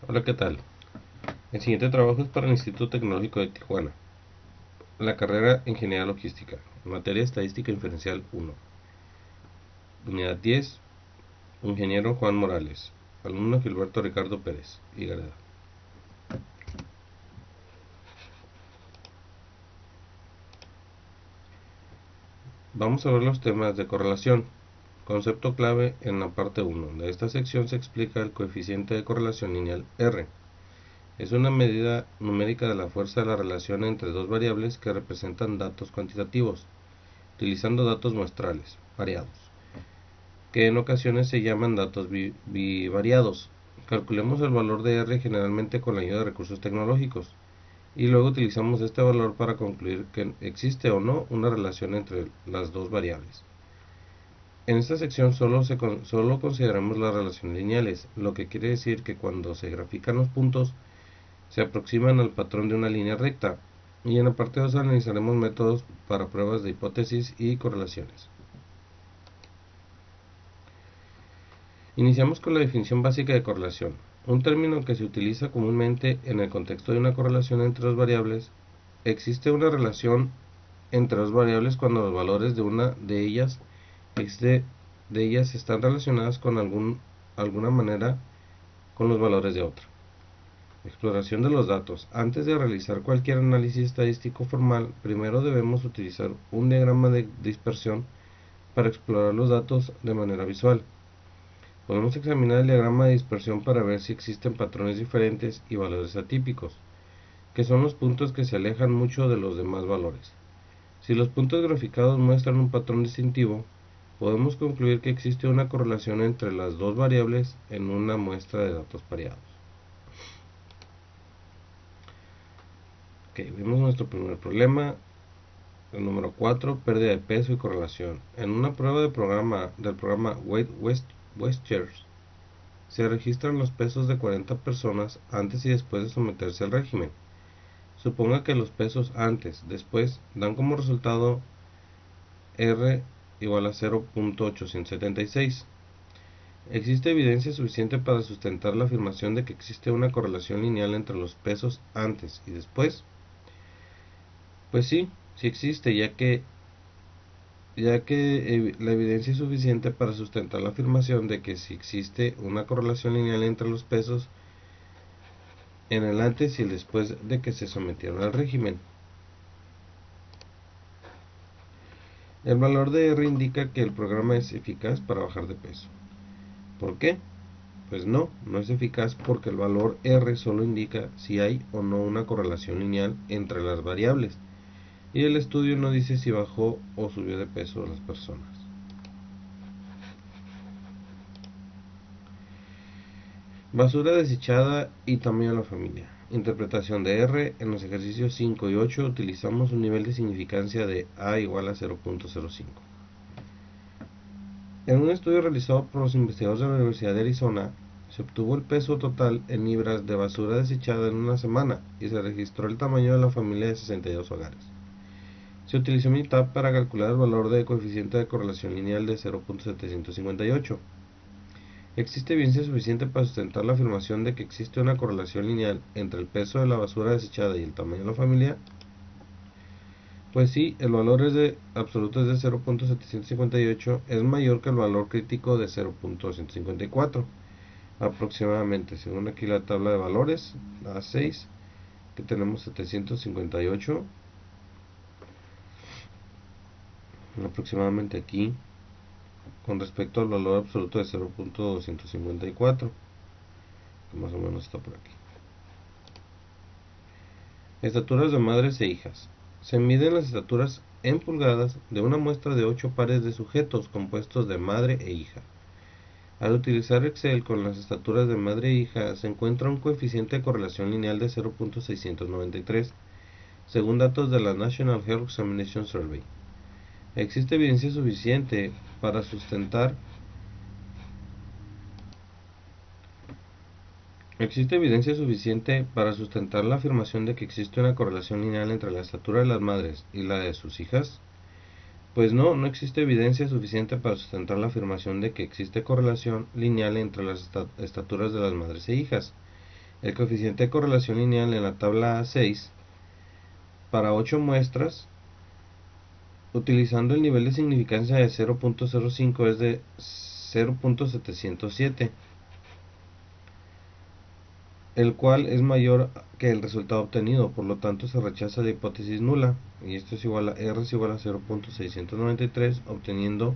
Hola, ¿qué tal? El siguiente trabajo es para el Instituto Tecnológico de Tijuana, la carrera Ingeniería Logística, materia Estadística Inferencial 1, unidad 10, Ingeniero Juan Morales, alumno Gilberto Ricardo Pérez y Gareda. Vamos a ver los temas de correlación. Concepto clave en la parte 1. De esta sección se explica el coeficiente de correlación lineal R. Es una medida numérica de la fuerza de la relación entre dos variables que representan datos cuantitativos, utilizando datos muestrales, variados, que en ocasiones se llaman datos bivariados. Calculemos el valor de R generalmente con la ayuda de recursos tecnológicos y luego utilizamos este valor para concluir que existe o no una relación entre las dos variables. En esta sección solo consideramos las relaciones lineales, lo que quiere decir que cuando se grafican los puntos se aproximan al patrón de una línea recta, y en la parte 2 analizaremos métodos para pruebas de hipótesis y correlaciones. Iniciamos con la definición básica de correlación, un término que se utiliza comúnmente en el contexto de una correlación entre dos variables. Existe una relación entre dos variables cuando los valores de una de ellas están relacionadas con alguna manera con los valores de otra. Exploración de los datos. Antes de realizar cualquier análisis estadístico formal, primero debemos utilizar un diagrama de dispersión para explorar los datos de manera visual. Podemos examinar el diagrama de dispersión para ver si existen patrones diferentes y valores atípicos, que son los puntos que se alejan mucho de los demás valores. Si los puntos graficados muestran un patrón distintivo, podemos concluir que existe una correlación entre las dos variables en una muestra de datos pareados. Vemos nuestro primer problema, el número 4, pérdida de peso y correlación. En una prueba del programa Weight Watchers se registran los pesos de 40 personas antes y después de someterse al régimen. Suponga que los pesos antes, después, dan como resultado R igual a 0.876. ¿Existe evidencia suficiente para sustentar la afirmación de que existe una correlación lineal entre los pesos antes y después? Pues sí, sí existe, ya que la evidencia es suficiente para sustentar la afirmación de que si existe una correlación lineal entre los pesos en el antes y el después de que se sometieron al régimen. El valor de R indica que el programa es eficaz para bajar de peso. ¿Por qué? Pues no es eficaz porque el valor R solo indica si hay o no una correlación lineal entre las variables, y el estudio no dice si bajó o subió de peso las personas. Basura desechada y tamaño de la familia. Interpretación de R. En los ejercicios 5 y 8 utilizamos un nivel de significancia de A igual a 0.05. En un estudio realizado por los investigadores de la Universidad de Arizona, se obtuvo el peso total en libras de basura desechada en una semana y se registró el tamaño de la familia de 62 hogares. Se utilizó mitad para calcular el valor de coeficiente de correlación lineal de 0.758. ¿Existe evidencia suficiente para sustentar la afirmación de que existe una correlación lineal entre el peso de la basura desechada y el tamaño de la familia? Pues sí, el valor absoluto es de 0.758, es mayor que el valor crítico de 0.254, aproximadamente, según aquí la tabla de valores, la 6, que tenemos 758, aproximadamente aquí, con respecto al valor absoluto de 0.254, que más o menos está por aquí. Estaturas de madres e hijas. Se miden las estaturas en pulgadas de una muestra de 8 pares de sujetos compuestos de madre e hija. Al utilizar Excel con las estaturas de madre e hija se encuentra un coeficiente de correlación lineal de 0.693, según datos de la National Health Examination Survey. Existe evidencia suficiente para sustentar la afirmación de que existe una correlación lineal entre la estatura de las madres y la de sus hijas. Pues no existe evidencia suficiente para sustentar la afirmación de que existe correlación lineal entre las estaturas de las madres e hijas. el coeficiente de correlación lineal en la tabla 6 para 8 muestras, utilizando el nivel de significancia de 0.05 es de 0.707, el cual es mayor que el resultado obtenido, por lo tanto se rechaza la hipótesis nula, y esto es igual a R es igual a 0.693, obteniendo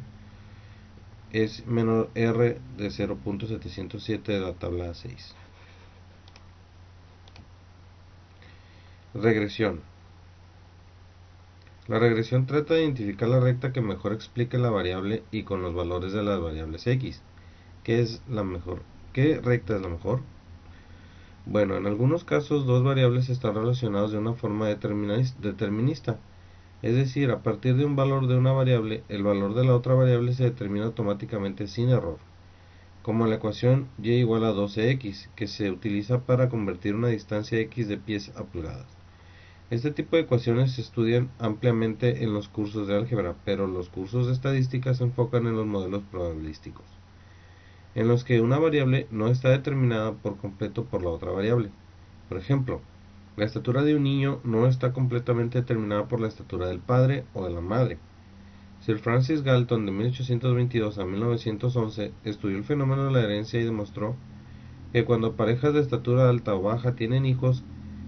es menor R de 0.707 de la tabla 6. Regresión. La regresión trata de identificar la recta que mejor explique la variable y con los valores de las variables x. ¿Qué es la mejor? ¿Qué recta es la mejor? Bueno, en algunos casos dos variables están relacionadas de una forma determinista, es decir, a partir de un valor de una variable, el valor de la otra variable se determina automáticamente sin error, como en la ecuación y igual a 12x, que se utiliza para convertir una distancia x de pies a pulgadas. Este tipo de ecuaciones se estudian ampliamente en los cursos de álgebra, pero los cursos de estadística se enfocan en los modelos probabilísticos, en los que una variable no está determinada por completo por la otra variable. Por ejemplo, la estatura de un niño no está completamente determinada por la estatura del padre o de la madre. Sir Francis Galton, de 1822 a 1911, estudió el fenómeno de la herencia y demostró que cuando parejas de estatura alta o baja tienen hijos,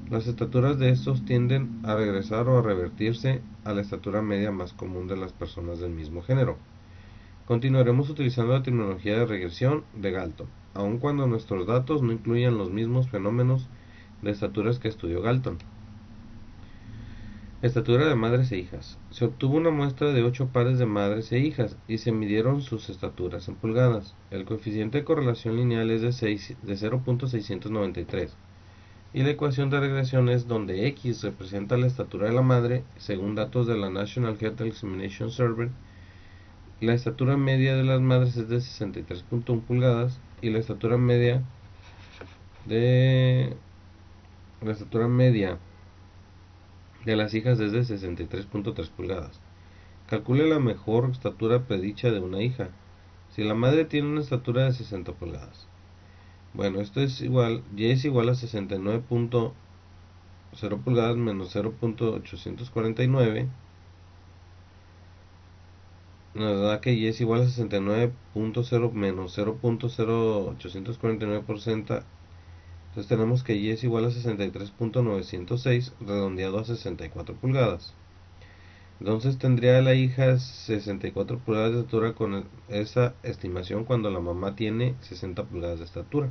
las estaturas de estos tienden a regresar o a revertirse a la estatura media más común de las personas del mismo género. Continuaremos utilizando la terminología de regresión de Galton, aun cuando nuestros datos no incluyan los mismos fenómenos de estaturas que estudió Galton. Estatura de madres e hijas. Se obtuvo una muestra de 8 pares de madres e hijas y se midieron sus estaturas en pulgadas. El coeficiente de correlación lineal es de 0.693 y la ecuación de regresión es donde x representa la estatura de la madre según datos de la National Health Examination Survey. La estatura media de las madres es de 63.1 pulgadas y la estatura media de las hijas es de 63.3 pulgadas. Calcule la mejor estatura predicha de una hija. Si la madre tiene una estatura de 60 pulgadas. Bueno, esto es igual, y es igual a 69.0 pulgadas menos 0.849. Nos da que y es igual a 69.0 menos 0.0849%. Entonces tenemos que y es igual a 63.906 redondeado a 64 pulgadas. Entonces tendría la hija 64 pulgadas de estatura con esa estimación cuando la mamá tiene 60 pulgadas de estatura.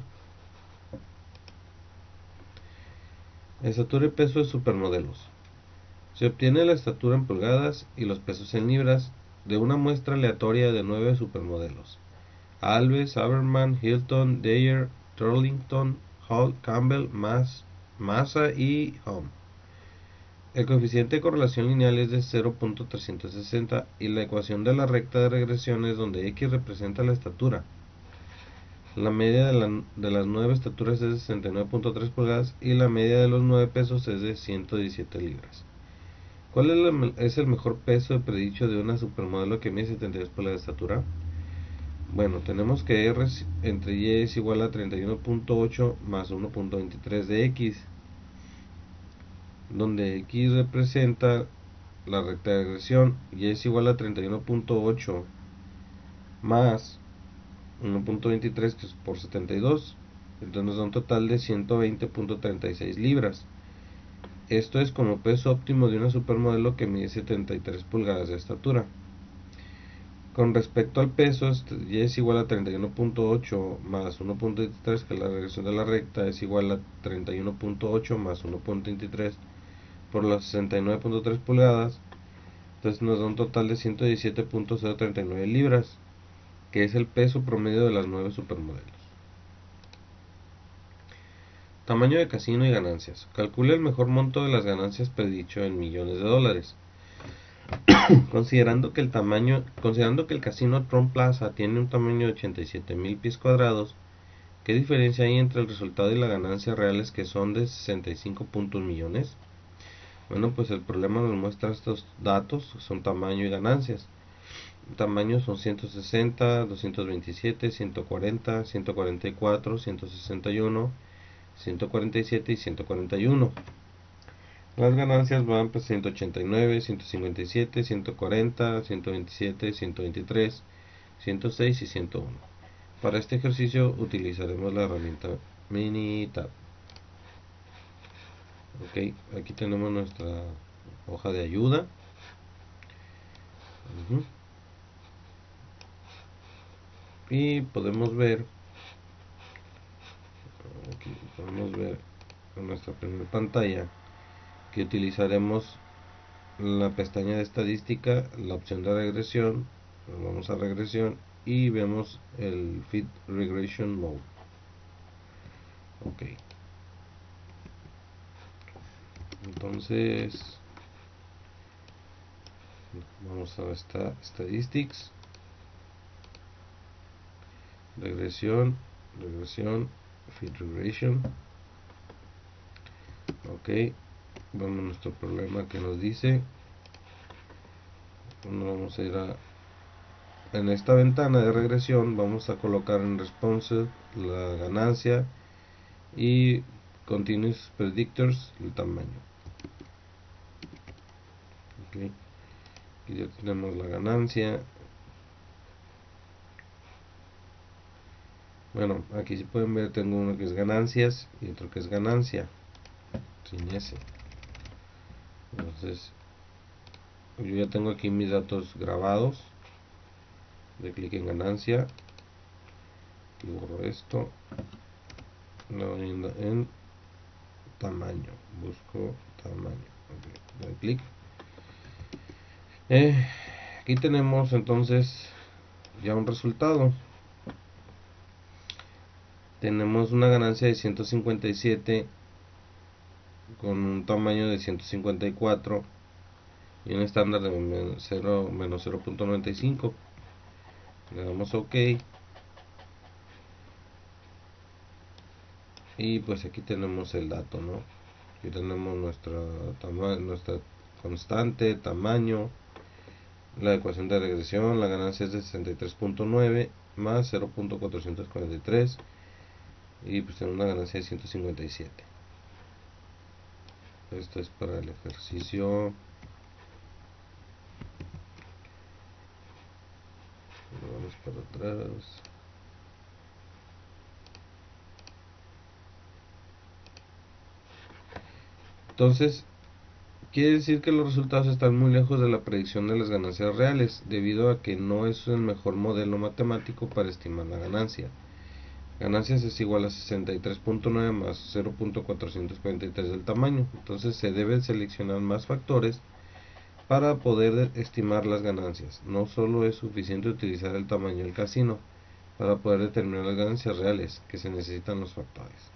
Estatura y peso de supermodelos. Se obtiene la estatura en pulgadas y los pesos en libras de una muestra aleatoria de 9 supermodelos: Alves, Haberman, Hilton, Dyer, Turlington, Hall, Campbell, Massa y Home. El coeficiente de correlación lineal es de 0.360 y la ecuación de la recta de regresión es donde x representa la estatura. La media de las 9 estaturas es de 69.3 pulgadas y la media de los 9 pesos es de 117 libras. ¿Cuál es el mejor peso de predicho de una supermodelo que mide 72 pulgadas de estatura? Bueno, tenemos que R entre Y es igual a 31.8 más 1.23 de X, donde X representa la recta de regresión y es igual a 31.8 más 1.23 que es por 72, entonces nos da un total de 120.36 libras. Esto es como peso óptimo de una supermodelo que mide 73 pulgadas de estatura. Con respecto al peso, y es igual a 31.8 más 1.23, que la regresión de la recta es igual a 31.8 más 1.23 por las 69.3 pulgadas. Entonces nos da un total de 117.039 libras, que es el peso promedio de las 9 supermodelos. Tamaño de casino y ganancias. Calcule el mejor monto de las ganancias predicho en millones de dólares. Considerando que el casino Trump Plaza tiene un tamaño de 87,000 pies cuadrados, ¿qué diferencia hay entre el resultado y la ganancia reales, que son de 65.1 millones? Bueno, pues el problema nos muestra estos datos, son tamaño y ganancias. Tamaños son 160, 227, 140, 144, 161, 147 y 141. Las ganancias van pues 189, 157, 140, 127, 123, 106 y 101. Para este ejercicio utilizaremos la herramienta Minitab. Ok, aquí tenemos nuestra hoja de ayuda. Y podemos ver, aquí podemos ver en nuestra primera pantalla que utilizaremos la pestaña de estadística, la opción de regresión. Vamos a regresión y vemos el Fit Regression Mode. Ok, entonces vamos a esta Statistics, regresión, Fit Regression. Ok, vamos a nuestro problema que nos dice. Vamos a ir en esta ventana de regresión, vamos a colocar en responsive la ganancia y continuous predictors el tamaño. Okay. Aquí ya tenemos la ganancia. Bueno, aquí si pueden ver, tengo uno que es ganancias y otro que es ganancia sin S. Entonces yo ya tengo aquí mis datos grabados. Le clic en ganancia y borro esto. En tamaño, busco tamaño. Okay. Doy clic. Aquí tenemos entonces ya un resultado. Tenemos una ganancia de 157 con un tamaño de 154 y un estándar de menos 0.95. Le damos OK y pues aquí tenemos el dato, ¿no? Aquí tenemos nuestra constante, tamaño, la ecuación de regresión. La ganancia es de 63.9 más 0.443 y pues tenemos una ganancia de 157. Esto es para el ejercicio. Vamos para atrás. Entonces quiere decir que los resultados están muy lejos de la predicción de las ganancias reales, debido a que no es el mejor modelo matemático para estimar la ganancia. Ganancias es igual a 63.9 más 0.443 del tamaño. Entonces se deben seleccionar más factores para poder estimar las ganancias. No solo es suficiente utilizar el tamaño del casino para poder determinar las ganancias reales, que se necesitan los factores.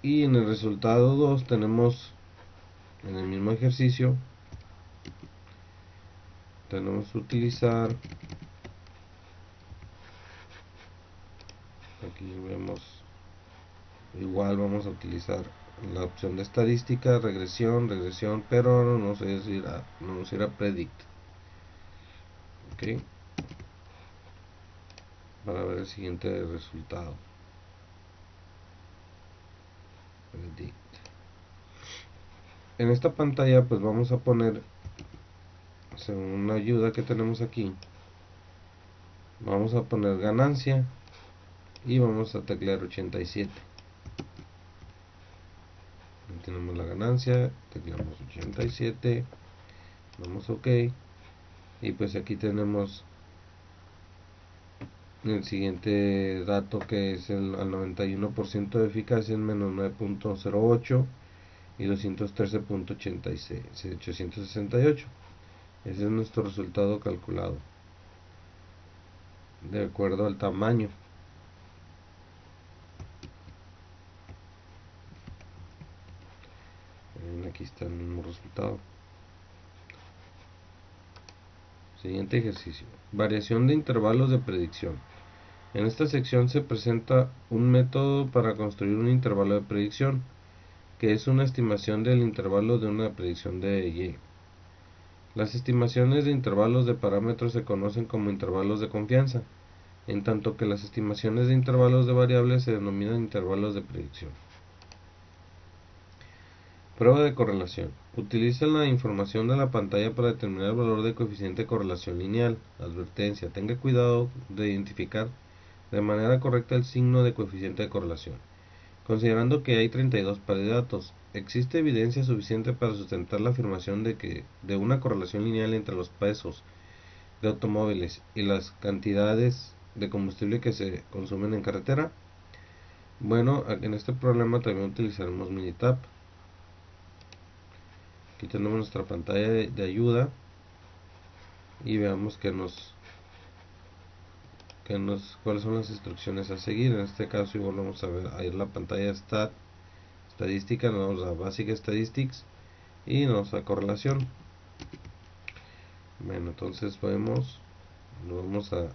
Y en el resultado 2 tenemos, en el mismo ejercicio, tenemos que utilizar, aquí vemos, igual vamos a utilizar la opción de estadística, regresión, pero no nos irá predict. Ok, para ver el siguiente resultado. Predict. En esta pantalla pues vamos a poner, según una ayuda que tenemos aquí, vamos a poner ganancia y vamos a teclear 87. Tenemos la ganancia, tecleamos 87, damos OK y pues aquí tenemos el siguiente dato, que es al 91% de eficacia en menos 9.08 y 213.868. Ese es nuestro resultado calculado de acuerdo al tamaño. Aquí está el mismo resultado. Siguiente ejercicio. Variación de intervalos de predicción. En esta sección se presenta un método para construir un intervalo de predicción, que es una estimación del intervalo de una predicción de Y. Las estimaciones de intervalos de parámetros se conocen como intervalos de confianza, en tanto que las estimaciones de intervalos de variables se denominan intervalos de predicción. Prueba de correlación. Utiliza la información de la pantalla para determinar el valor de coeficiente de correlación lineal. Advertencia: tenga cuidado de identificar de manera correcta el signo de coeficiente de correlación. Considerando que hay 32 pares de datos, existe evidencia suficiente para sustentar la afirmación de una correlación lineal entre los pesos de automóviles y las cantidades de combustible que se consumen en carretera. Bueno, en este problema también utilizaremos Minitab. Aquí tenemos nuestra pantalla de ayuda y veamos cuáles son las instrucciones a seguir. En este caso igual vamos a ver ahí la pantalla estadística, nos vamos a Basic Statistics y nos vamos a correlación. Bueno, entonces nos vamos a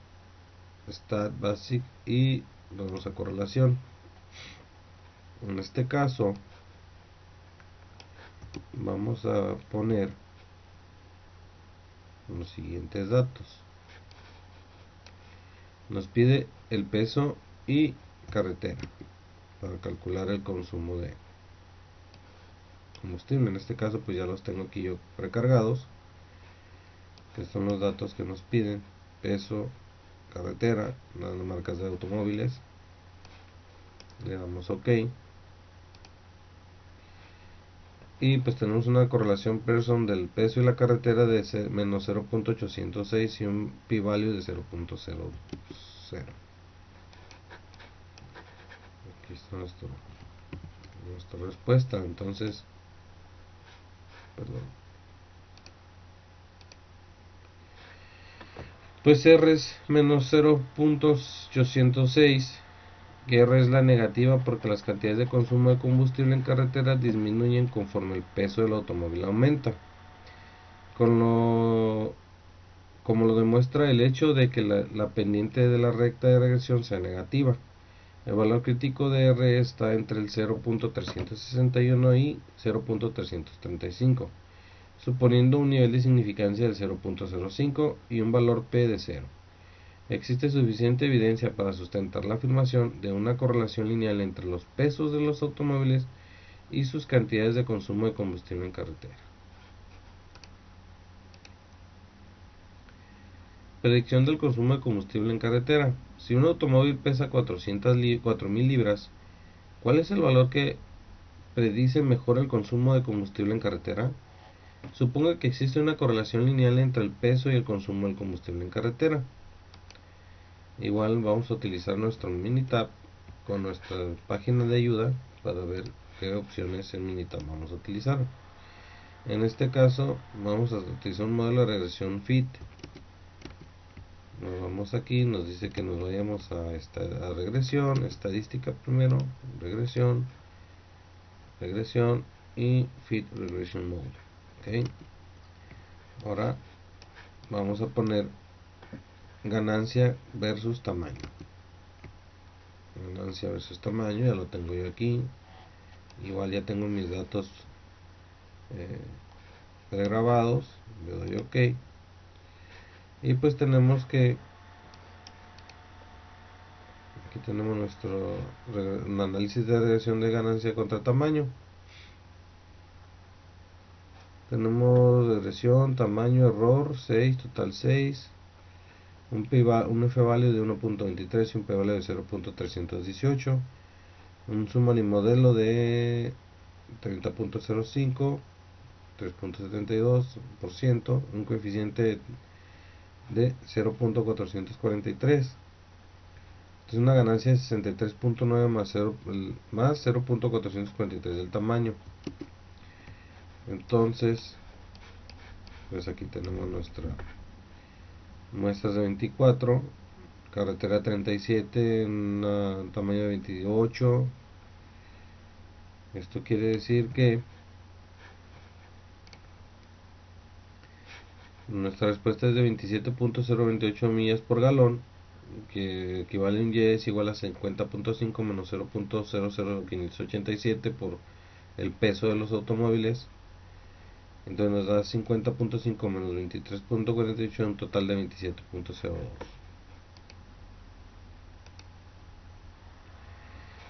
Stat Basic y nos vamos a correlación. En este caso vamos a poner los siguientes datos. Nos pide el peso y carretera para calcular el consumo de combustible. En este caso pues ya los tengo aquí yo precargados, que son los datos que nos piden: peso, carretera, las marcas de automóviles. Le damos OK y pues tenemos una correlación Pearson del peso y la carretera de menos 0.806 y un p-value de 0.00. Aquí está nuestra respuesta. Entonces, pues R es menos 0.806, que R es la negativa porque las cantidades de consumo de combustible en carretera disminuyen conforme el peso del automóvil aumenta, como lo demuestra el hecho de que la pendiente de la recta de regresión sea negativa. El valor crítico de R está entre el 0.361 y 0.335, suponiendo un nivel de significancia del 0.05 y un valor P de 0. Existe suficiente evidencia para sustentar la afirmación de una correlación lineal entre los pesos de los automóviles y sus cantidades de consumo de combustible en carretera. Predicción del consumo de combustible en carretera. Si un automóvil pesa 4.000 libras, ¿cuál es el valor que predice mejor el consumo de combustible en carretera? Suponga que existe una correlación lineal entre el peso y el consumo del combustible en carretera. Igual vamos a utilizar nuestro Minitab con nuestra página de ayuda para ver qué opciones en Minitab vamos a utilizar. En este caso vamos a utilizar un modelo de regresión FIT. Nos vamos aquí, nos dice que nos vayamos a regresión, estadística primero, regresión y Fit Regression Mode. Okay. Ahora vamos a poner ganancia versus tamaño. Ganancia versus tamaño, ya lo tengo yo aquí. Igual ya tengo mis datos pregrabados, le doy OK. Y pues tenemos que aquí tenemos nuestro análisis de regresión de ganancia contra tamaño. Tenemos regresión, tamaño, error 6, total 6, un f-value de 1.23 y un p-value de 0.318, un summary modelo de 30.05, 3.72%, un coeficiente de 0.443. Es una ganancia de 63.9 más 0.443 del tamaño. Entonces, pues aquí tenemos nuestras muestras de 24, carretera 37, un tamaño de 28. Esto quiere decir que nuestra respuesta es de 27.028 millas por galón, que equivale a un Y es igual a 50.5 menos 0.00587 por el peso de los automóviles. Entonces nos da 50.5 menos 23.48, un total de 27.02.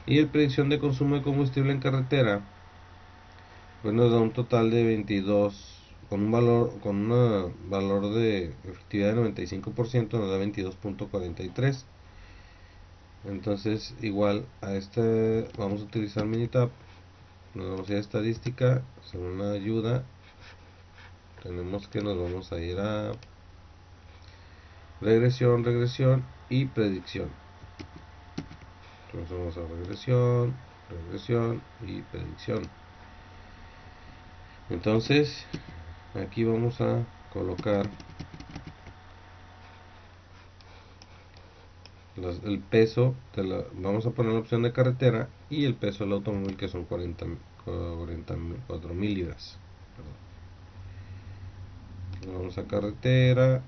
Y el predicción de consumo de combustible en carretera, pues nos da un total de 22, con un valor de efectividad de 95%, nos da 22.43. Entonces igual a este vamos a utilizar Minitab. Nos vamos a ir a estadística, según la ayuda tenemos que nos vamos a ir a regresión y predicción. Entonces vamos a regresión y predicción. Entonces aquí vamos a colocar el peso vamos a poner la opción de carretera y el peso del automóvil, que son 44.000 libras. Vamos a carretera,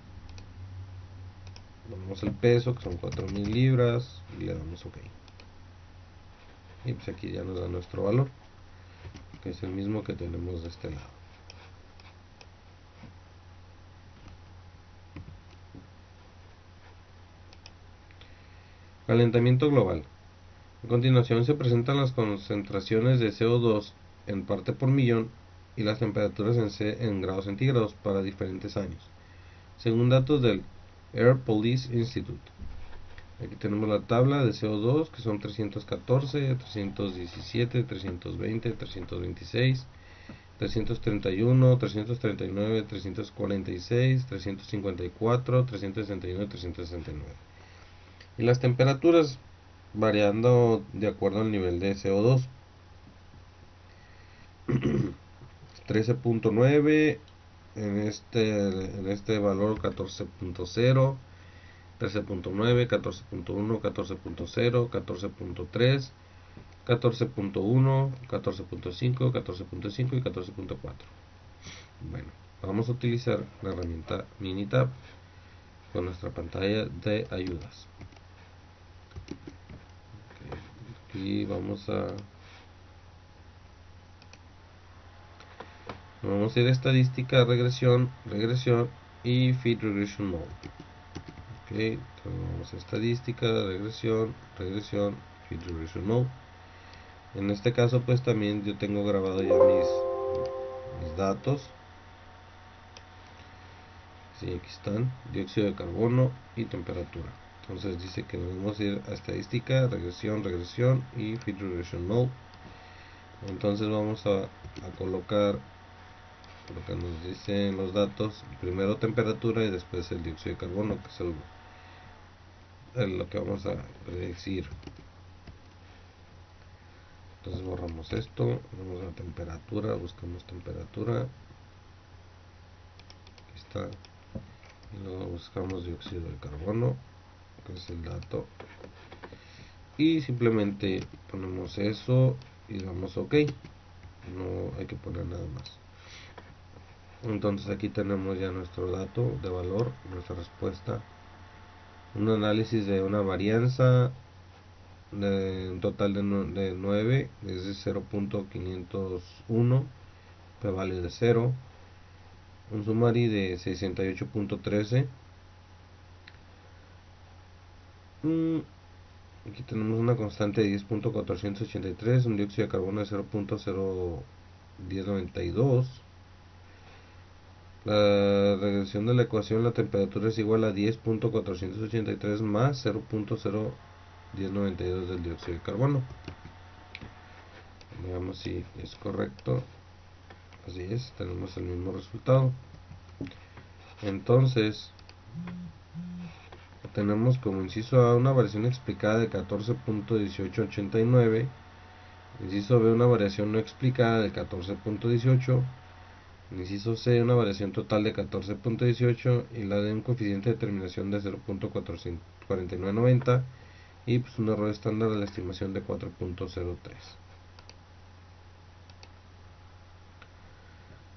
ponemos el peso, que son 4.000 libras, y le damos OK. Y pues aquí ya nos da nuestro valor, que es el mismo que tenemos de este lado. Calentamiento global. A continuación se presentan las concentraciones de CO2 en parte por millón y las temperaturas en grados centígrados para diferentes años, según datos del Air Police Institute. Aquí tenemos la tabla de CO2, que son 314, 317, 320, 326, 331, 339, 346, 354, 369, 369. Y las temperaturas variando de acuerdo al nivel de CO2. 13.9 en este valor, 14.0, 13.9, 14.1, 14.0, 14.3, 14.1, 14.5, 14.5 y 14.4. Bueno, vamos a utilizar la herramienta Minitab con nuestra pantalla de ayudas. Aquí vamos a ir a estadística, regresión y Feed Regression Mode. Ok, entonces vamos a estadística, regresión, Feed Regression Mode. En este caso pues también yo tengo grabado ya mis datos. Sí, aquí están, dióxido de carbono y temperatura. Entonces dice que debemos ir a estadística, regresión y Feed Regression Mode. Entonces vamos a colocar lo que nos dicen los datos, primero temperatura y después el dióxido de carbono, que es lo que vamos a predecir. Entonces borramos esto, vamos a temperatura, buscamos temperatura, aquí está, y luego buscamos dióxido de carbono, que es el dato, y simplemente ponemos eso y damos OK. No hay que poner nada más. Entonces aquí tenemos ya nuestro dato de valor, nuestra respuesta, un análisis de una varianza de un total de 9, es de 0.501, p-value de 0, un summary de 68.13. Aquí tenemos una constante de 10.483, un dióxido de carbono de 0.01092. La regresión de la ecuación, la temperatura es igual a 10.483 más 0.01092 del dióxido de carbono. Veamos si es correcto. Así es, tenemos el mismo resultado. Entonces tenemos como inciso A una variación explicada de 14.1889, inciso B una variación no explicada de 14.18, inciso C una variación total de 14.18 y la D un coeficiente de determinación de 0.4990 y pues un error estándar de la estimación de 4.03.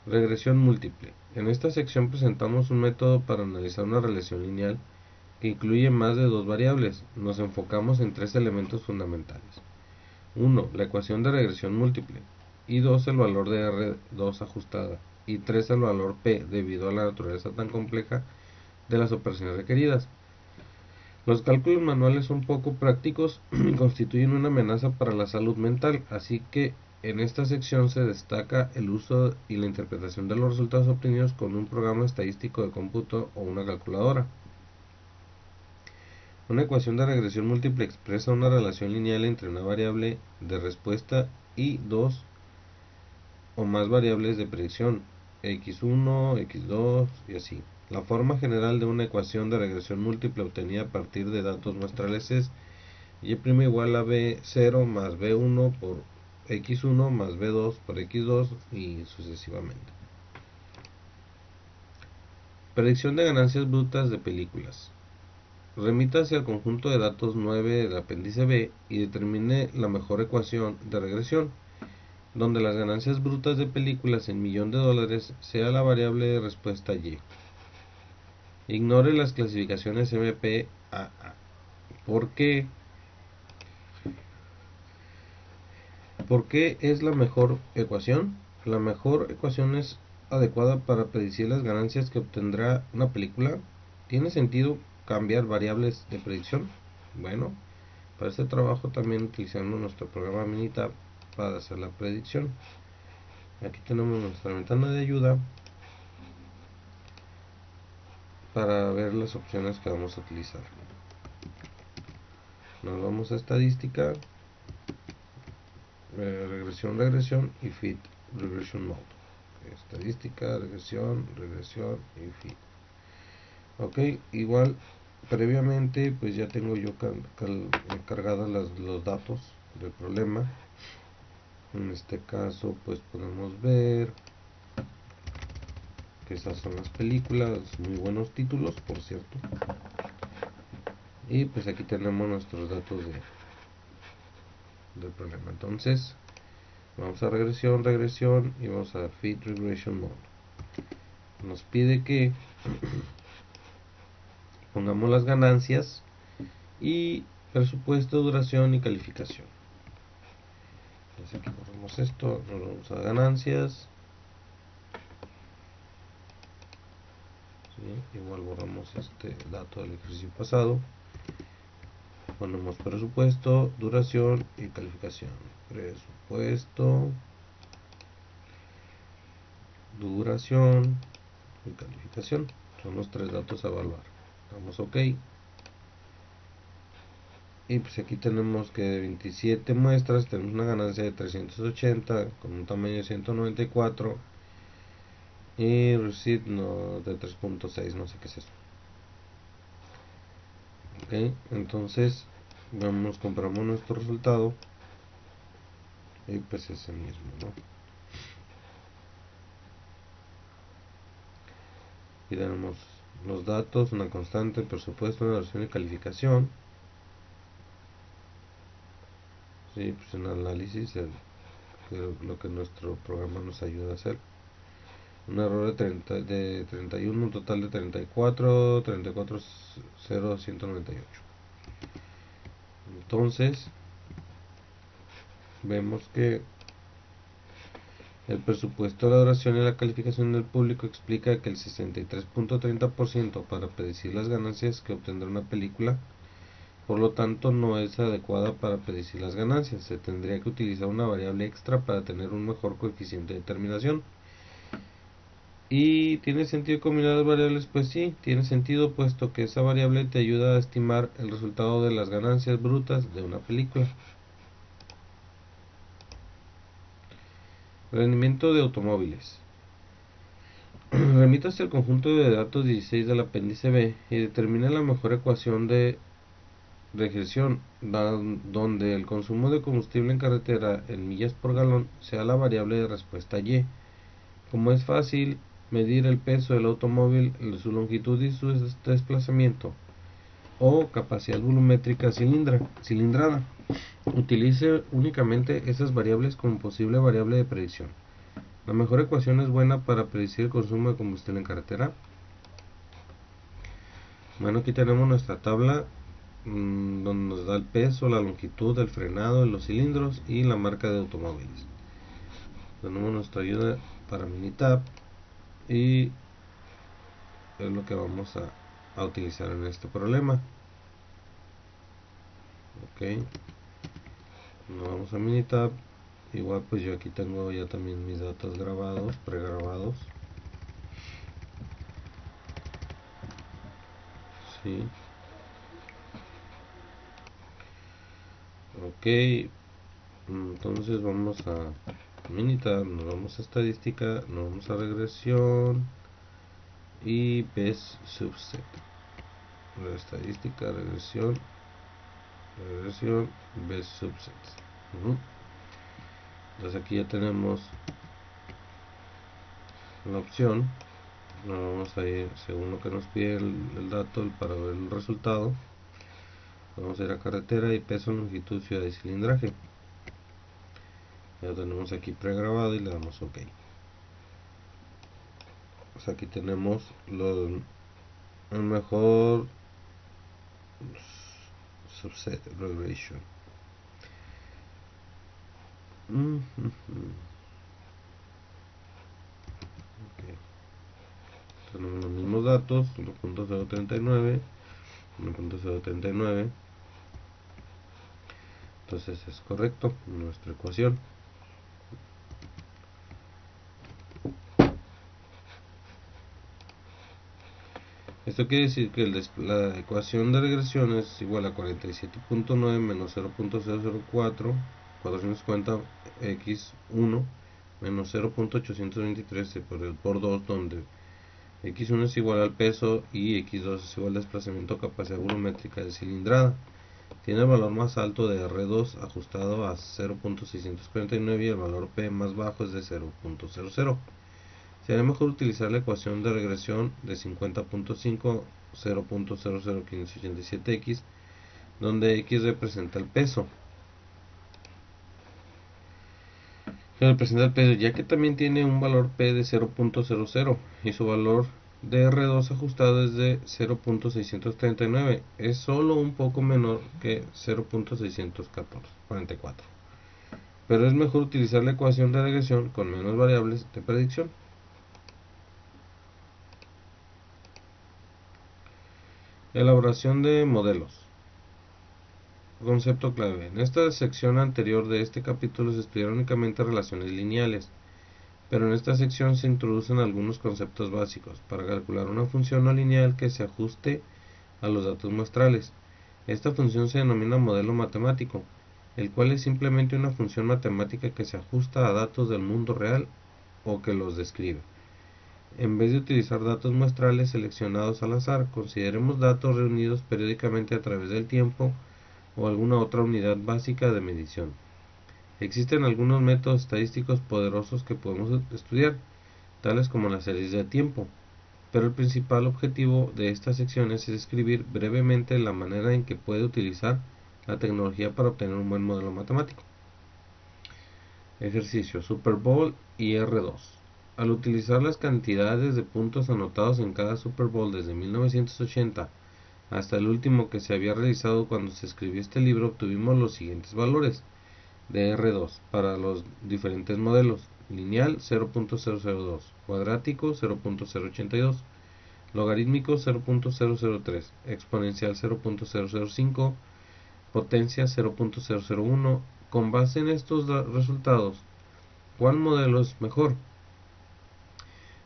Regresión múltiple. En esta sección presentamos un método para analizar una relación lineal que incluye más de dos variables. Nos enfocamos en tres elementos fundamentales. 1. La ecuación de regresión múltiple. Y 2. El valor de R2 ajustada. y 3 al valor p, debido a la naturaleza tan compleja de las operaciones requeridas. Los cálculos manuales son poco prácticos y constituyen una amenaza para la salud mental, así que en esta sección se destaca el uso y la interpretación de los resultados obtenidos con un programa estadístico de cómputo o una calculadora. Una ecuación de regresión múltiple expresa una relación lineal entre una variable de respuesta y dos o más variables de predicción, x1, x2 y así. La forma general de una ecuación de regresión múltiple obtenida a partir de datos muestrales es y' igual a b0 más b1 por x1 más b2 por x2 y sucesivamente. Predicción de ganancias brutas de películas. Remítase al conjunto de datos 9 del apéndice B y determine la mejor ecuación de regresión, donde las ganancias brutas de películas en $1.000.000 sea la variable de respuesta Y. Ignore las clasificaciones MPAA. ¿Por qué? ¿Por qué es la mejor ecuación? La mejor ecuación es adecuada para predecir las ganancias que obtendrá una película. ¿Tiene sentido cambiar variables de predicción? Bueno, para este trabajo también utilizamos nuestro programa Minitab para hacer la predicción. Aquí tenemos nuestra ventana de ayuda para ver las opciones que vamos a utilizar. Nos vamos a estadística, regresión y fit regression mode. Estadística, regresión y fit. Ok, igual previamente pues ya tengo yo cargadas los datos del problema. En este caso pues podemos ver que esas son las películas, muy buenos títulos por cierto. Y pues aquí tenemos nuestros datos del problema. Entonces vamos a regresión y vamos a fit regression mode. Nos pide que pongamos las ganancias y presupuesto, duración y calificación. Entonces aquí borramos esto, nos vamos a ganancias. ¿Sí? Igual borramos este dato del ejercicio pasado. Ponemos presupuesto, duración y calificación. Presupuesto, duración y calificación. Son los tres datos a evaluar. Damos OK. Y pues aquí tenemos que de 27 muestras tenemos una ganancia de 380 con un tamaño de 194 y receipt no, de 3.6, no sé qué es eso. Ok, entonces vamos, compramos nuestro resultado y pues es el mismo, ¿no? Y tenemos los datos, una constante, presupuesto, una duración y calificación. Sí, pues en análisis lo que nuestro programa nos ayuda a hacer. Un error de 31, un total de 34, 0, 198. Entonces vemos que el presupuesto, la duración y la calificación del público explica que el 63.30% para predecir las ganancias que obtendrá una película, por lo tanto no es adecuada para predecir las ganancias. Se tendría que utilizar una variable extra para tener un mejor coeficiente de determinación. ¿Y tiene sentido combinar las variables? Pues sí, tiene sentido, puesto que esa variable te ayuda a estimar el resultado de las ganancias brutas de una película. Rendimiento de automóviles. Remítase al conjunto de datos 16 del apéndice B y determine la mejor ecuación de regresión, donde el consumo de combustible en carretera en millas por galón sea la variable de respuesta Y. Como es fácil medir el peso del automóvil, su longitud y su desplazamiento, o capacidad volumétrica cilindrada, utilice únicamente esas variables como posible variable de predicción. La mejor ecuación es buena para predecir el consumo de combustible en carretera. Bueno, aquí tenemos nuestra tabla donde nos da el peso, la longitud, el frenado de los cilindros y la marca de automóviles. Tenemos nuestra ayuda para Minitab. y es lo que vamos a utilizar en este problema. Ok, nos vamos a Minitab. Igual pues yo aquí tengo ya también mis datos grabados, pregrabados. Sí. Ok, entonces vamos a Minitab, nos vamos a estadística, nos vamos a regresión y best subset. Estadística, regresión, best subset. Entonces aquí ya tenemos la opción. Nos vamos a ir según lo que nos pide el dato para ver el resultado. Vamos a ir a carretera y peso, longitud, ciudad y cilindraje. Ya lo tenemos aquí pregrabado y le damos OK. Pues aquí tenemos el mejor subset regression. Okay. Tenemos los mismos datos, 1.039, 1.039. Entonces es correcto nuestra ecuación. Esto quiere decir que la ecuación de regresión es igual a 47.9 menos 0.004 450 x1 menos 0.823 por 2, donde x1 es igual al peso y x2 es igual al desplazamiento capacidad volumétrica de cilindrada. Tiene el valor más alto de R2 ajustado a 0.649 y el valor P más bajo es de 0.00. Sería mejor utilizar la ecuación de regresión de 50.5 0.00587x, donde x representa el peso. Ya que también tiene un valor P de 0.00 y su valor de R2 ajustado es de 0.639, es solo un poco menor que 0.644, pero es mejor utilizar la ecuación de regresión con menos variables de predicción. Elaboración de modelos. Concepto clave. En esta sección anterior de este capítulo se estudiaron únicamente relaciones lineales, pero en esta sección se introducen algunos conceptos básicos para calcular una función no lineal que se ajuste a los datos muestrales. Esta función se denomina modelo matemático, el cual es simplemente una función matemática que se ajusta a datos del mundo real o que los describe. En vez de utilizar datos muestrales seleccionados al azar, consideremos datos reunidos periódicamente a través del tiempo o alguna otra unidad básica de medición. Existen algunos métodos estadísticos poderosos que podemos estudiar, tales como las series de tiempo, pero el principal objetivo de estas secciones es describir brevemente la manera en que puede utilizar la tecnología para obtener un buen modelo matemático. Ejercicio Super Bowl y R2. Al utilizar las cantidades de puntos anotados en cada Super Bowl desde 1980 hasta el último que se había realizado cuando se escribió este libro, obtuvimos los siguientes valores de R2 para los diferentes modelos: lineal 0.002, cuadrático 0.082, logarítmico 0.003, exponencial 0.005, potencia 0.001. Con base en estos resultados, ¿cuál modelo es mejor?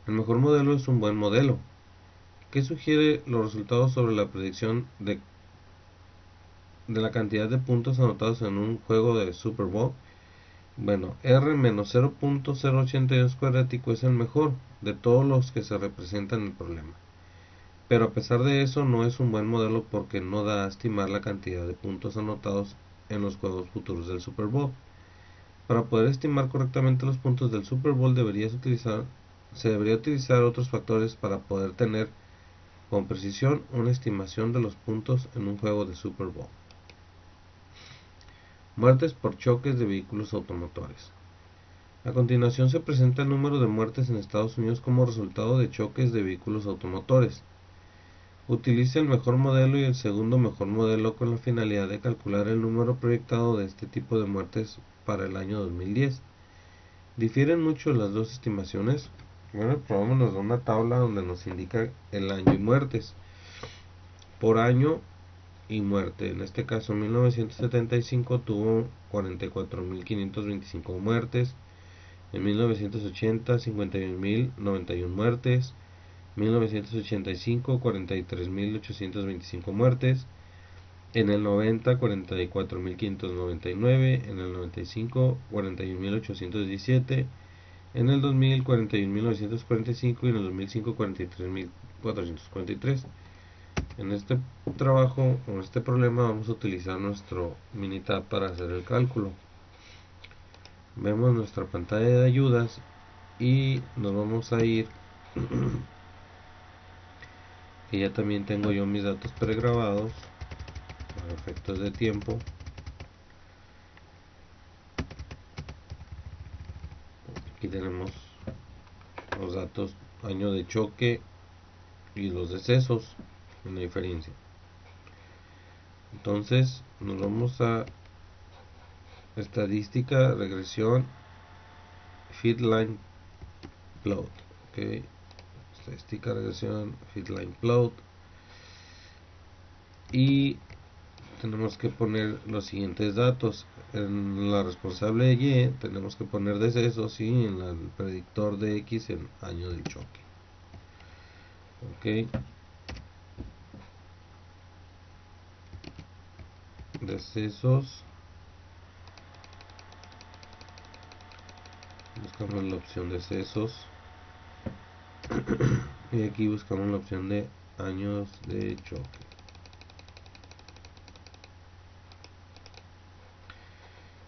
El mejor modelo es un buen modelo. ¿Qué sugiere los resultados sobre la predicción de la cantidad de puntos anotados en un juego de Super Bowl? Bueno, R-0.082 cuadrático es el mejor de todos los que se representan en el problema. Pero a pesar de eso no es un buen modelo porque no da a estimar la cantidad de puntos anotados en los juegos futuros del Super Bowl. Para poder estimar correctamente los puntos del Super Bowl se debería utilizar otros factores para poder tener con precisión una estimación de los puntos en un juego de Super Bowl. Muertes por choques de vehículos automotores. A continuación se presenta el número de muertes en Estados Unidos como resultado de choques de vehículos automotores. Utilice el mejor modelo y el segundo mejor modelo con la finalidad de calcular el número proyectado de este tipo de muertes para el año 2010. ¿Difieren mucho las dos estimaciones? Bueno, el programa nos da una tabla donde nos indica el año y muertes. Por año y muerte. En este caso, 1975 tuvo 44.525 muertes. En 1980, 51.091 muertes. 1985, 43.825 muertes. En el 90, 44.599. En el 95, 41.817. En el 2000, 41.945. Y en el 2005, 43.443. En este trabajo, en este problema, vamos a utilizar nuestro Minitab para hacer el cálculo. Vemos nuestra pantalla de ayudas y nos vamos a ir, que ya también tengo yo mis datos pregrabados para efectos de tiempo. Aquí tenemos los datos, año de choque y los decesos, una diferencia. Entonces nos vamos a estadística, regresión, Fitline Plot. Okay. Estadística, regresión, Fitline Plot. Y tenemos que poner los siguientes datos. En la responsable Y tenemos que poner decesos y en el predictor de X en año del choque. Ok. Decesos. Buscamos la opción decesos. Y aquí buscamos la opción de años de choque.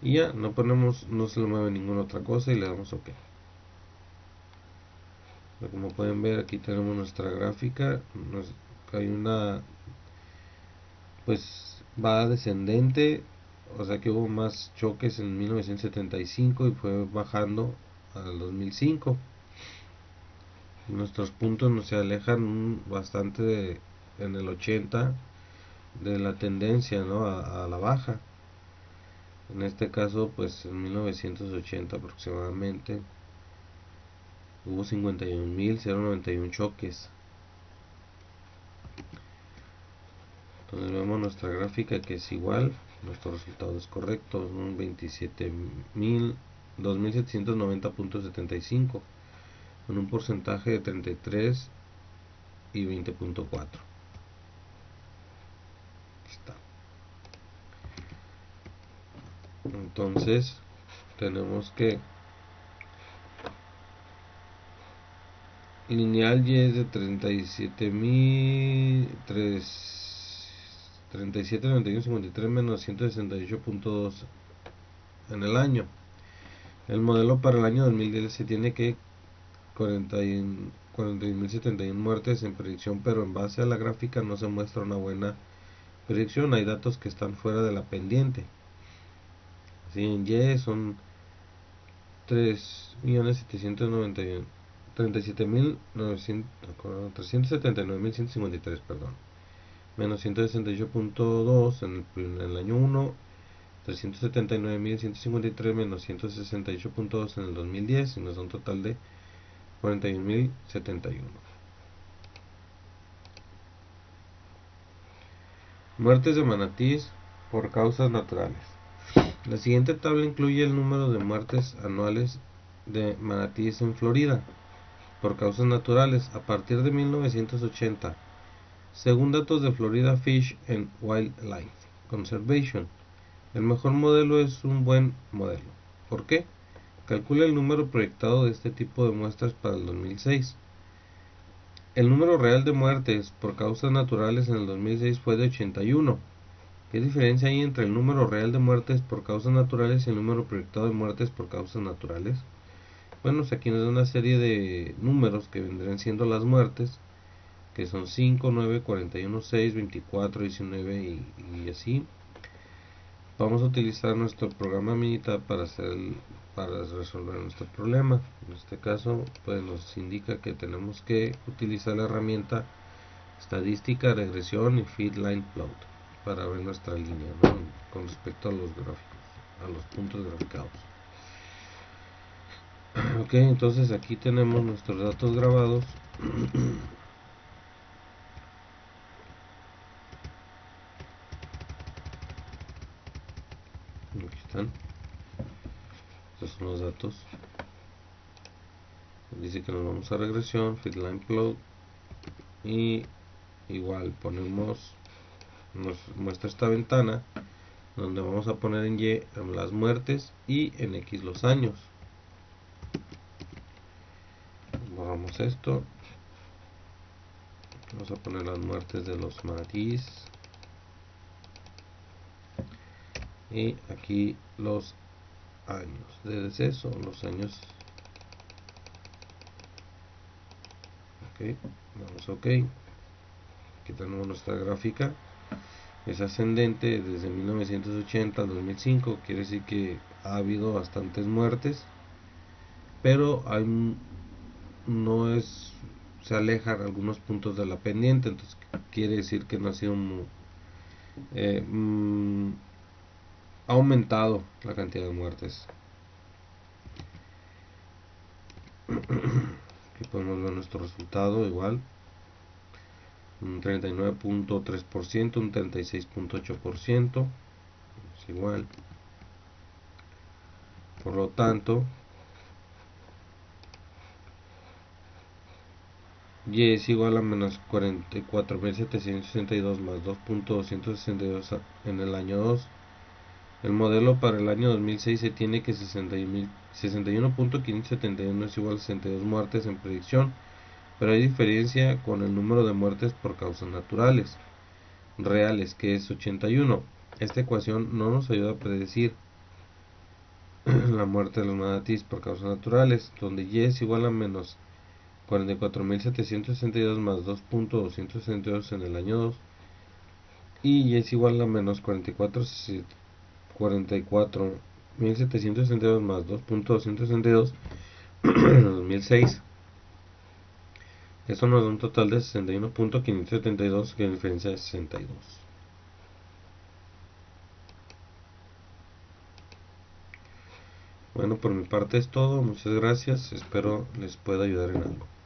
Y ya, no ponemos, no se le mueve ninguna otra cosa y le damos OK. Como pueden ver, aquí tenemos nuestra gráfica. Hay una, pues va descendente, o sea que hubo más choques en 1975 y fue bajando al 2005. Nuestros puntos nos se alejan bastante en el 80 de la tendencia, ¿no? a la baja. En este caso, pues en 1980 aproximadamente hubo 51.091 choques. Entonces vemos nuestra gráfica que es igual, nuestro resultado es correcto, son 2.790.75 con un porcentaje de 33 y 20.4. Está. Entonces tenemos que lineal Y es de 37.9153 menos 168.2 en el año. El modelo para el año 2010 se tiene que 41.071 muertes en predicción, pero en base a la gráfica no se muestra una buena predicción. Hay datos que están fuera de la pendiente. Así en Y son 3.379.153, perdón, menos 168.2 en el año 1, 379.153 menos 168.2 en el 2010 y nos da un total de 41.071. Muertes de manatíes por causas naturales. La siguiente tabla incluye el número de muertes anuales de manatíes en Florida por causas naturales a partir de 1980, según datos de Florida Fish and Wildlife Conservation. El mejor modelo es un buen modelo. ¿Por qué? Calcula el número proyectado de este tipo de muestras para el 2006. El número real de muertes por causas naturales en el 2006 fue de 81. ¿Qué diferencia hay entre el número real de muertes por causas naturales y el número proyectado de muertes por causas naturales? Bueno, aquí nos da una serie de números que vendrían siendo las muertes, que son 5, 9, 41, 6, 24, 19 y así. Vamos a utilizar nuestro programa Minitab para resolver nuestro problema. En este caso, pues nos indica que tenemos que utilizar la herramienta estadística, regresión y Fitline Plot para ver nuestra línea, ¿no? Con respecto a los gráficos, a los puntos graficados. Ok, entonces aquí tenemos nuestros datos grabados. Aquí están. Estos son los datos. Dice que nos vamos a regresión, feedline plot, y igual ponemos, nos muestra esta ventana donde vamos a poner en Y las muertes y en X los años. Borramos esto. Vamos a poner las muertes de los manatíes y aquí los años de deceso, los años. Ok, damos ok. Aquí tenemos nuestra gráfica. Es ascendente desde 1980 al 2005. Quiere decir que ha habido bastantes muertes, pero hay, no es, se alejan algunos puntos de la pendiente. Entonces quiere decir que no ha sido eh, mm, ha aumentado la cantidad de muertes. Aquí podemos ver nuestro resultado igual. Un 39.3%, un 36.8%. Es igual. Por lo tanto, Y es igual a menos 44.762 más 2.262 en el año 2. El modelo para el año 2006 se tiene que 61.571 es igual a 62 muertes en predicción, pero hay diferencia con el número de muertes por causas naturales reales, que es 81. Esta ecuación no nos ayuda a predecir la muerte de los manatíes por causas naturales, donde Y es igual a menos 44.762 más 2.262 en el año 2 y Y es igual a menos 44.762 más 2.262 en el 2006. Esto nos da un total de 61.572, que diferencia es 62. Bueno, por mi parte es todo. Muchas gracias. Espero les pueda ayudar en algo.